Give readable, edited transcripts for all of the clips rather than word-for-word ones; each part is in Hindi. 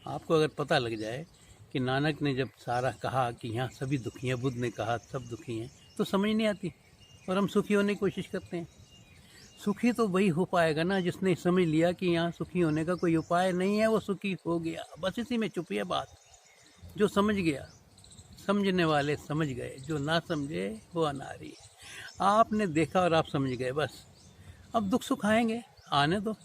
आपको अगर पता लग जाए कि नानक ने जब सारा कहा कि यहाँ सभी दुखी हैं, बुद्ध ने कहा सब दुखी हैं, तो समझ नहीं आती और हम सुखी होने की कोशिश करते हैं। सुखी तो वही हो पाएगा ना जिसने समझ लिया कि यहाँ सुखी होने का कोई उपाय नहीं है, वो सुखी हो गया। बस इसी में छुपी है बात। जो समझ गया, समझने वाले समझ गए, जो ना समझे वो अनारी है। आपने देखा और आप समझ गए, बस। अब दुख सुख आएंगे, आने दो।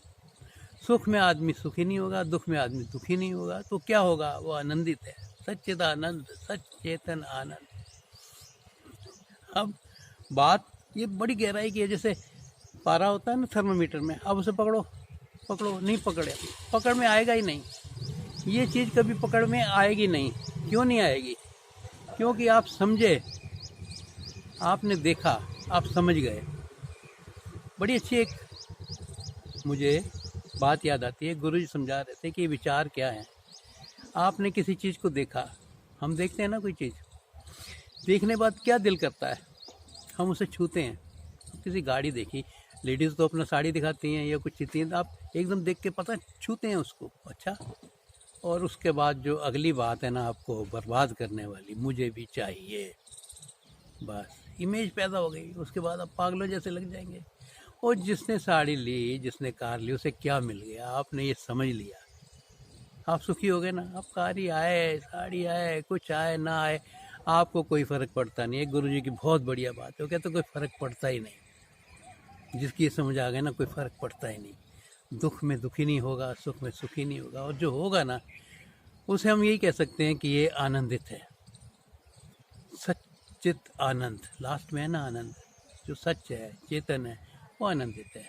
सुख में आदमी सुखी नहीं होगा, दुख में आदमी दुखी नहीं होगा, तो क्या होगा? वो आनंदित है। सच्चिदानंद, सच्चेतन आनंद। अब बात ये बड़ी गहराई की है। जैसे पारा होता है ना थर्मामीटर में, अब उसे पकड़ो पकड़ो, नहीं पकड़े, पकड़ में आएगा ही नहीं। ये चीज़ कभी पकड़ में आएगी नहीं। क्यों नहीं आएगी? क्योंकि आप समझे, आपने देखा, आप समझ गए। बड़ी अच्छी एक मुझे बात याद आती है। गुरुजी समझा रहे थे कि विचार क्या है। आपने किसी चीज़ को देखा, हम देखते हैं ना कोई चीज़, देखने बाद क्या दिल करता है? हम उसे छूते हैं। किसी गाड़ी देखी, लेडीज़ तो अपना साड़ी दिखाती हैं या कुछ चीज़ हैं, तो आप एकदम देख के पता छूते हैं उसको। अच्छा, और उसके बाद जो अगली बात है ना आपको बर्बाद करने वाली, मुझे भी चाहिए, बस इमेज पैदा हो गई। उसके बाद आप पागलों जैसे लग जाएंगे। और जिसने साड़ी ली, जिसने कार ली, उसे क्या मिल गया? आपने ये समझ लिया, आप सुखी हो गए ना। अब कार ही आए, साड़ी आए, कुछ आए ना आए, आपको कोई फ़र्क पड़ता नहीं है। गुरुजी की बहुत बढ़िया बात है, वो कहते कोई फ़र्क पड़ता ही नहीं। जिसकी ये समझ आ गई ना, कोई फ़र्क पड़ता ही नहीं। दुख में दुखी नहीं होगा, सुख में सुखी नहीं होगा। और जो होगा ना, उसे हम यही कह सकते हैं कि ये आनंदित है। सच्चित आनंद, लास्ट में है ना आनंद। जो सच है, चेतन है, वो आनंदित है।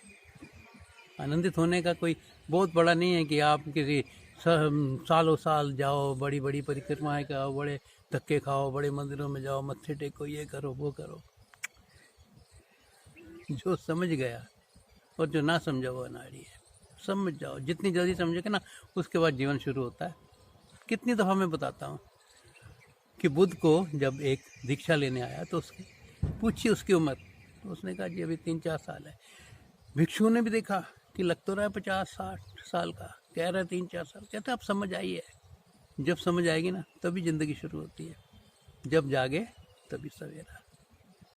आनंदित होने का कोई बहुत बड़ा नहीं है कि आप किसी सालों साल जाओ, बड़ी बड़ी परिक्रमाएं करो, बड़े धक्के खाओ, बड़े मंदिरों में जाओ, मत्थे टेको, ये करो वो करो। जो समझ गया और जो ना समझा वो अनाड़ी है। समझ जाओ, जितनी जल्दी समझोगे ना, उसके बाद जीवन शुरू होता है। कितनी दफ़ा मैं बताता हूँ कि बुद्ध को जब एक दीक्षा लेने आया तो उसकी पूछी उसकी उम्र, तो उसने कहा जी अभी 3-4 साल है। भिक्षु ने भी देखा कि लग तो रहा है 50-60 साल का, कह रहा है 3-4 साल। कहते अब समझ आई है। जब समझ आएगी ना, तभी ज़िंदगी शुरू होती है। जब जागे तभी सवेरा।